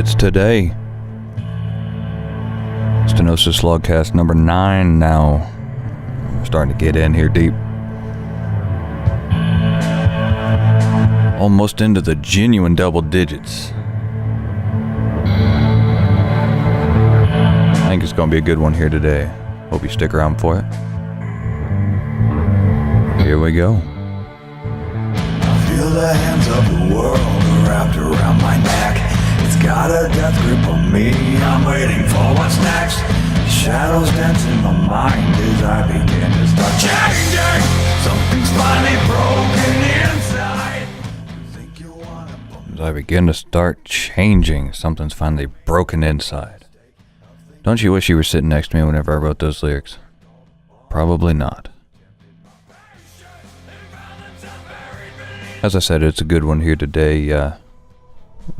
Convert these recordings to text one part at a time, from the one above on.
It's today. Stenosis SlogCast number 9 now. Starting to get in here deep. Almost into the genuine double digits. I think it's going to be a good one here today. Hope you stick around for it. Here we go. I feel the hands of the world wrapped around my neck. It's got a death grip on me. I'm waiting for what's next. Shadows dance in my mind as I begin to start changing. Something's finally broken inside. As I begin to start changing, something's finally broken inside. Don't you wish you were sitting next to me whenever I wrote those lyrics? Probably not. As I said, it's a good one here today.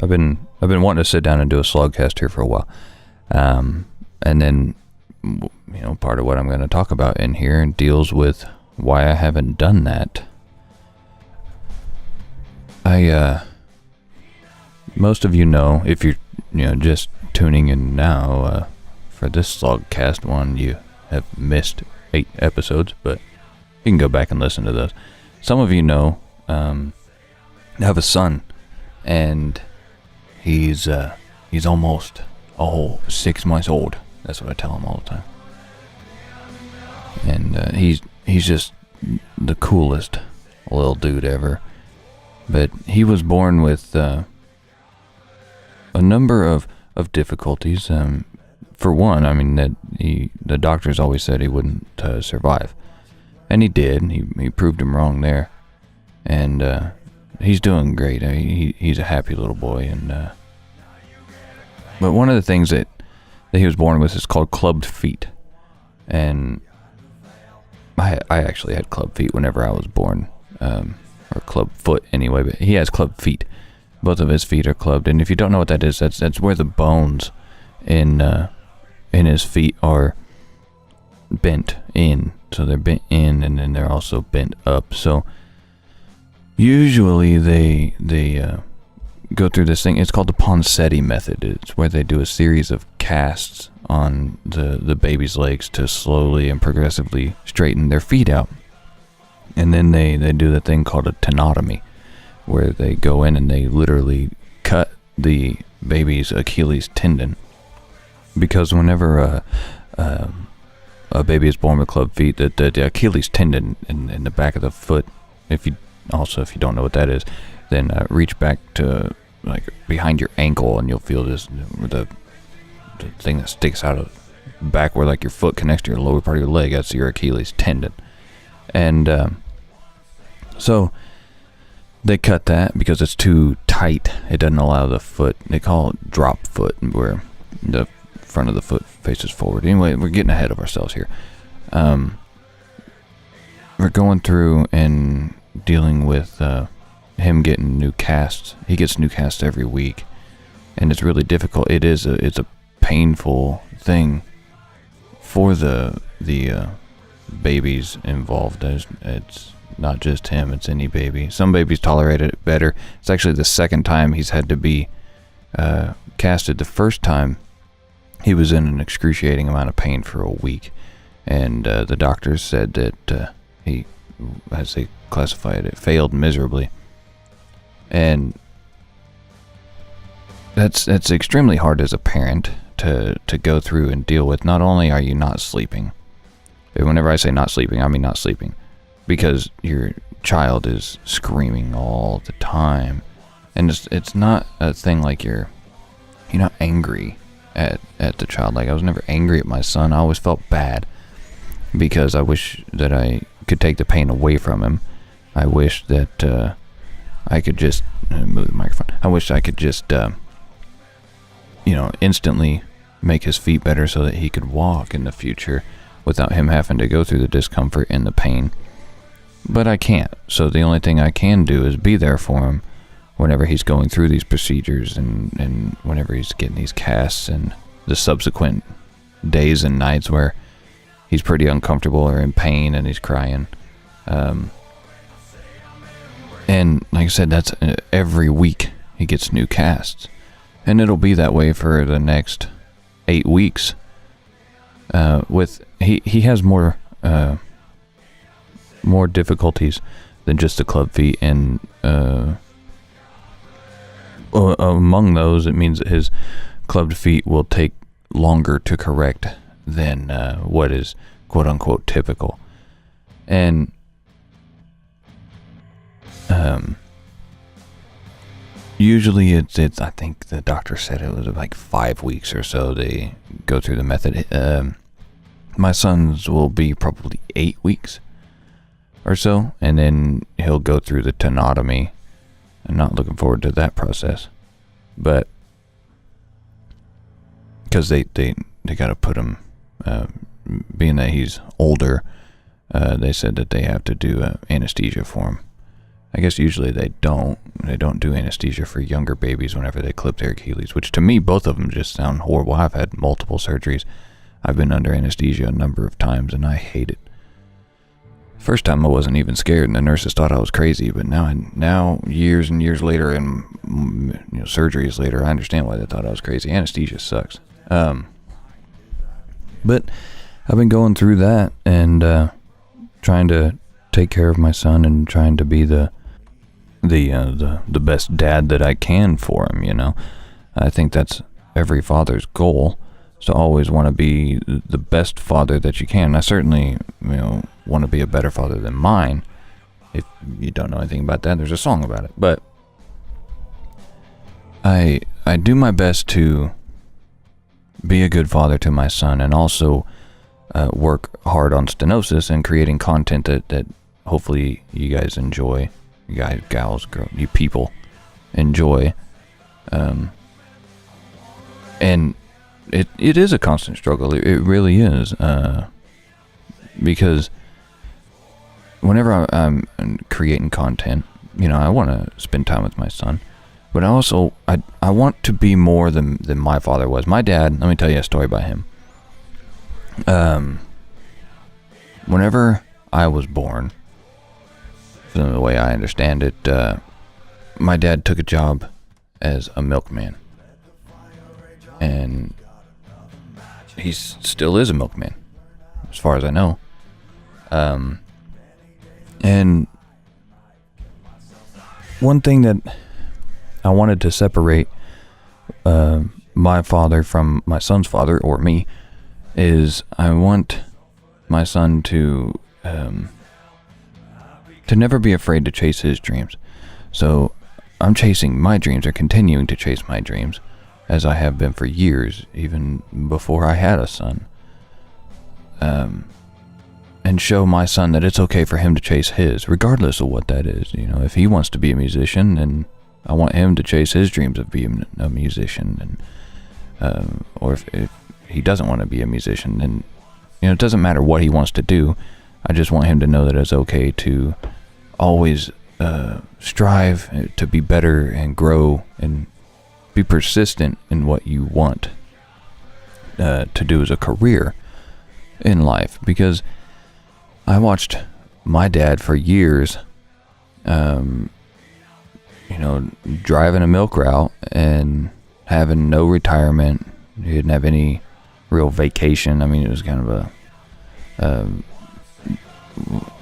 I've been wanting to sit down and do a SlogCast here for a while, and then part of what I'm going to talk about in here deals with why I haven't done that. Most of you know, if you're just tuning in now for this SlogCast one, you have missed 8 episodes, but you can go back and listen to those. Some of you know. I have a son, and he's almost 6 months old. That's what I tell him all the time. And he's just the coolest little dude ever. But he was born with a number of difficulties. For one, that the doctors always said he wouldn't survive, and he did. He proved him wrong there. And he's doing great. He's a happy little boy. And but one of the things that he was born with is called clubbed feet. And I actually had clubbed feet whenever I was born, or clubbed foot anyway. But he has clubbed feet. Both of his feet are clubbed. And if you don't know what that is, that's where the bones in his feet are bent in. So they're bent in, and then they're also bent up. So usually they go through this thing. It's called the Ponseti method. It's where they do a series of casts on the baby's legs to slowly and progressively straighten their feet out. And then they do the thing called a tenotomy, where they go in and they literally cut the baby's Achilles tendon. Because whenever a baby is born with clubbed feet, the Achilles tendon in the back of the foot, if you don't know what that is, then reach back to like behind your ankle, and you'll feel this the thing that sticks out of back where like your foot connects to your lower part of your leg. That's your Achilles tendon. And so they cut that because it's too tight. It doesn't allow the foot. They call it drop foot, where the front of the foot faces forward. Anyway, we're getting ahead of ourselves here. We're going through and dealing with him getting new casts. He gets new casts every week, and it's really difficult. It's a painful thing for the babies involved. It's not just him, it's any baby. Some babies tolerate it better. It's actually the second time he's had to be casted. The first time he was in an excruciating amount of pain for a week, and the doctors said that he, as they classified it, failed miserably. And that's extremely hard as a parent to go through and deal with. Not only are you not sleeping, and whenever I say not sleeping, I mean not sleeping, because your child is screaming all the time, and it's not a thing like you're not angry at the child. Like, I was never angry at my son. I always felt bad because I wish that I could take the pain away from him. I wish that I could just move the microphone. I wish I could just instantly make his feet better so that he could walk in the future without him having to go through the discomfort and the pain. But I can't. So the only thing I can do is be there for him whenever he's going through these procedures and whenever he's getting these casts and the subsequent days and nights where he's pretty uncomfortable or in pain and he's crying. And like I said, that's every week he gets new casts. And it'll be that way for the next 8 weeks. He has more difficulties than just the club feet, and among those, it means that his clubbed feet will take longer to correct than what is quote unquote typical. And usually it's I think the doctor said it was like 5 weeks or so they go through the method. My son's will be probably 8 weeks or so, and then he'll go through the tenotomy. I'm not looking forward to that process, but because they got to put him, being that he's older, they said that they have to do anesthesia for him. I guess usually they don't do anesthesia for younger babies whenever they clip their Achilles, which to me, both of them just sound horrible. I've had multiple surgeries. I've been under anesthesia a number of times, and I hate it. First time I wasn't even scared, and the nurses thought I was crazy. But now years and years later, and surgeries later, I understand why they thought I was crazy. Anesthesia sucks. But I've been going through that and trying to take care of my son and trying to be the best dad that I can for him. I think that's every father's goal. To always want to be the best father that you can. I certainly, want to be a better father than mine. If you don't know anything about that, there's a song about it. But I do my best to be a good father to my son, and also work hard on Stenosis and creating content that hopefully you guys enjoy. You guys, gals, girls, you people enjoy. And it is a constant struggle. It really is. Because whenever I'm creating content, I want to spend time with my son. But I want to be more than my father was. My dad, let me tell you a story about him. Whenever I was born, from the way I understand it, my dad took a job as a milkman. And he still is a milkman, as far as I know. And one thing that I wanted to separate my father from my son's father, or me, is I want my son to never be afraid to chase his dreams. So I'm chasing my dreams, or continuing to chase my dreams, as I have been for years, even before I had a son. And show my son that it's okay for him to chase his, regardless of what that is. If he wants to be a musician, then I want him to chase his dreams of being a musician. And or if he doesn't want to be a musician, then it doesn't matter what he wants to do. I just want him to know that it's okay to always strive to be better and grow and be persistent in what you want to do as a career in life. Because I watched my dad for years, driving a milk route and having no retirement. He didn't have any real vacation. I mean, it was kind of a,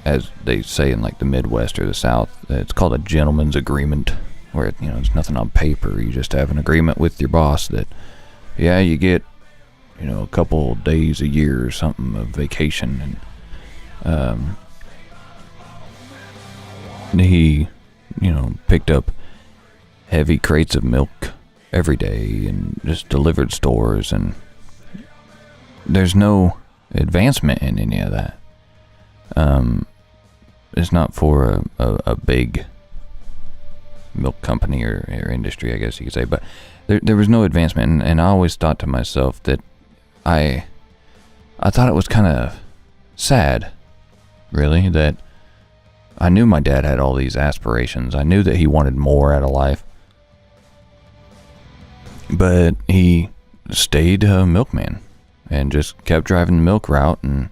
as they say in like the Midwest or the South, it's called a gentleman's agreement, where it's nothing on paper. You just have an agreement with your boss that, you get, a couple days a year or something of vacation. And he, picked up heavy crates of milk every day and just delivered stores, and there's no advancement in any of that. It's not for a big milk company or industry, I guess you could say, but there was no advancement. And I always thought to myself that I thought it was kind of sad, really, that I knew my dad had all these aspirations. I knew that he wanted more out of life, but he stayed a milkman and just kept driving the milk route, and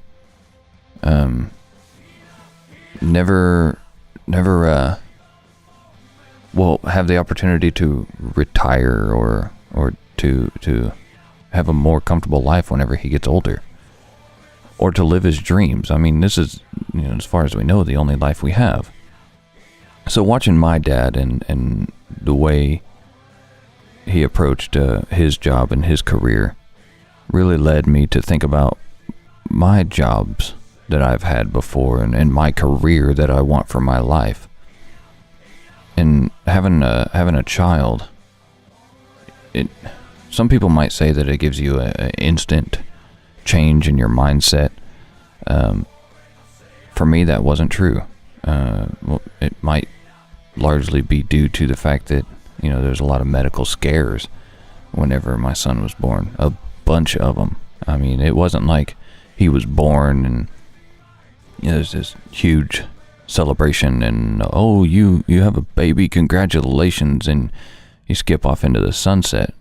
never have the opportunity to retire or or to have a more comfortable life whenever he gets older, or to live his dreams. I mean, this is, as far as we know, the only life we have. So watching my dad and the way he approached his job and his career really led me to think about my jobs that I've had before and my career that I want for my life. And having a child, some people might say that it gives you an instant change in your mindset. For me, that wasn't true. Well, it might largely be due to the fact that there's a lot of medical scares whenever my son was born. A bunch of them. I mean, it wasn't like he was born and there's this huge celebration and you have a baby, congratulations, and you skip off into the sunset.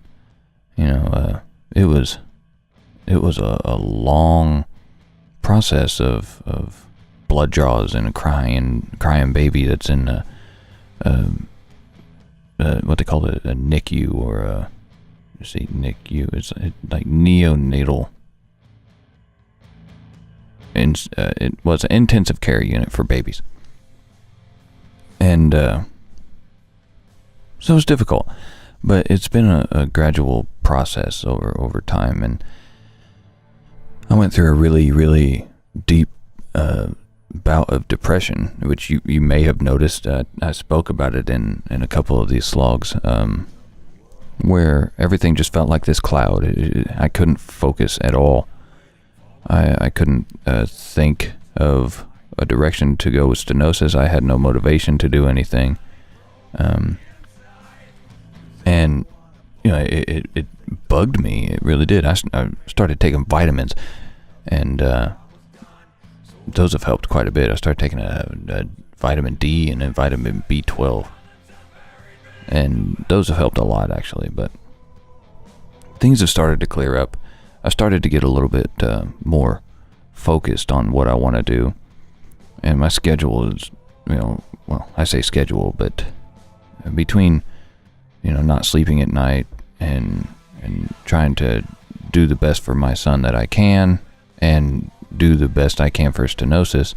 It was a long process of blood draws and a crying baby that's in what they call it, a NICU, or NICU. It's like neonatal. And it was an intensive care unit for babies. And so it was difficult, but it's been a gradual process over time. And I went through a really, really deep bout of depression, which you may have noticed. I spoke about it in a couple of these slogs, where everything just felt like this cloud. I couldn't focus at all. I couldn't think of a direction to go with stenosis. I had no motivation to do anything. And it bugged me. It really did. I started taking vitamins, and those have helped quite a bit. I started taking a vitamin D and a vitamin B12, and those have helped a lot, actually. But things have started to clear up. I started to get a little bit more focused on what I want to do, and my schedule is, I say schedule, but between, not sleeping at night and trying to do the best for my son that I can, and do the best I can for stenosis,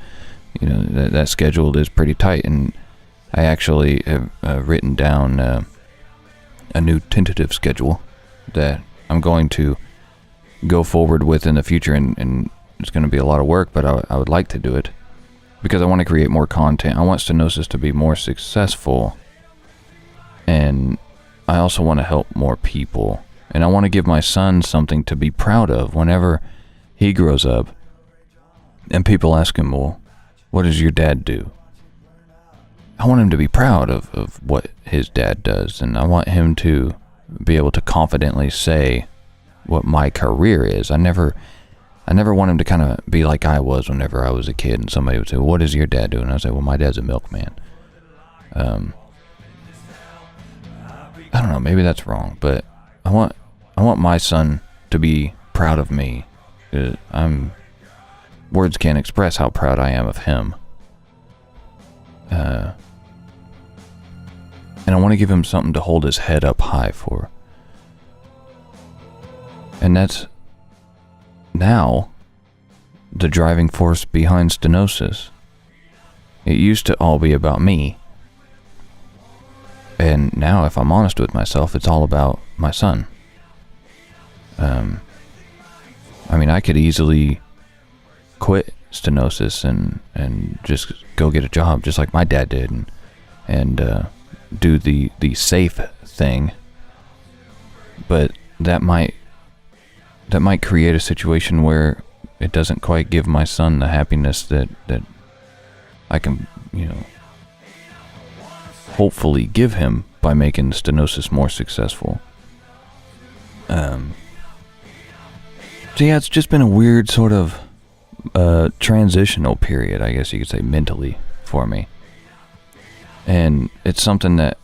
that schedule is pretty tight. And I actually have written down a new tentative schedule that I'm going to go forward with in the future, and it's going to be a lot of work, but I would like to do it because I want to create more content. I want stenosis to be more successful, and I also want to help more people, and I want to give my son something to be proud of whenever he grows up and people ask him, well, what does your dad do? I want him to be proud of what his dad does, and I want him to be able to confidently say what my career is. I never want him to kind of be like I was whenever I was a kid, and somebody would say, well, what does your dad do? And I'd say, well, my dad's a milkman. I don't know, maybe that's wrong, but I want my son to be proud of me. Words can't express how proud I am of him. And I want to give him something to hold his head up high for. And that's now the driving force behind stenosis. It used to all be about me. And now, if I'm honest with myself, it's all about my son. I could easily quit stenosis and just go get a job, just like my dad did, and do the safe thing. But that might create a situation where it doesn't quite give my son the happiness that I can, hopefully give him by making stenosis more successful. So yeah, it's just been a weird sort of transitional period, I guess you could say, mentally for me. And it's something that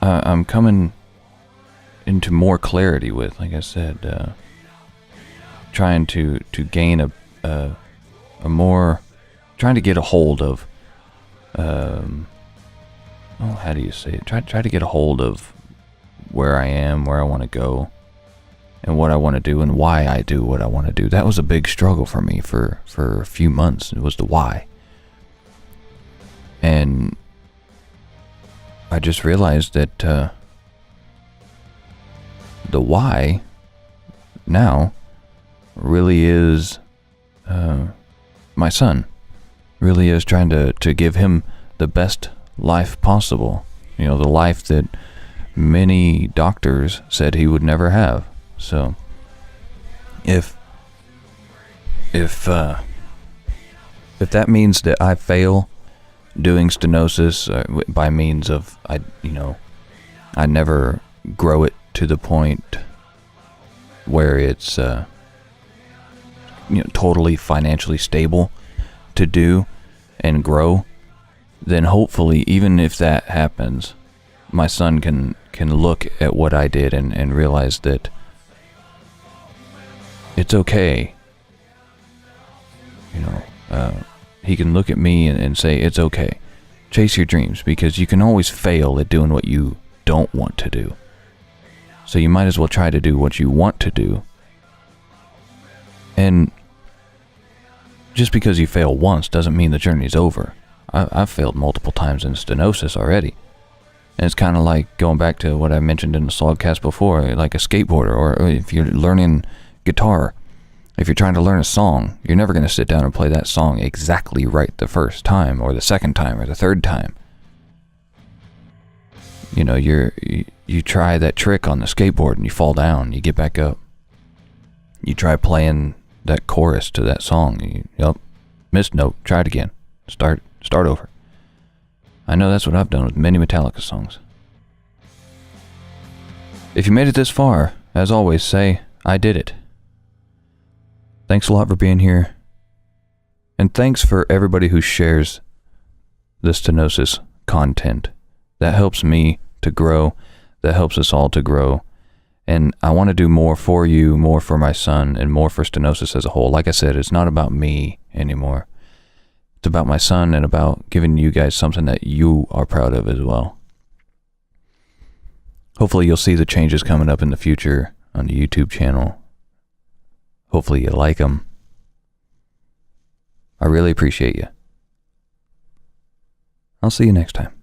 I'm coming into more clarity with, like I said, trying to gain a more, trying to get a hold of, how do you say it? Try to get a hold of where I am, where I want to go, and what I want to do and why I do what I want to do. That was a big struggle for me for a few months. It was the why. And I just realized that the why now really is my son. Really is trying to give him the best life possible. You know, the life that many doctors said he would never have. So if that means that I fail doing stenosis by means of I never grow it to the point where it's totally financially stable to do and grow, then hopefully, even if that happens, my son can look at what I did and realize that it's okay. He can look at me and say, it's okay. Chase your dreams, because you can always fail at doing what you don't want to do. So you might as well try to do what you want to do. And just because you fail once doesn't mean the journey's over. I've failed multiple times in stenosis already. And it's kind of like going back to what I mentioned in the SlogCast before, like a skateboarder, or if you're learning guitar. If you're trying to learn a song, you're never going to sit down and play that song exactly right the first time, or the second time, or the third time. You try that trick on the skateboard and you fall down, you get back up. You try playing that chorus to that song, missed note, try it again. Start over. I know that's what I've done with many Metallica songs. If you made it this far, as always, say, I did it. Thanks a lot for being here. And thanks for everybody who shares the stenosis content. That helps me to grow. That helps us all to grow. And I want to do more for you, more for my son, and more for stenosis as a whole. Like I said, it's not about me anymore. It's about my son and about giving you guys something that you are proud of as well. Hopefully you'll see the changes coming up in the future on the YouTube channel. Hopefully you like them. I really appreciate you. I'll see you next time.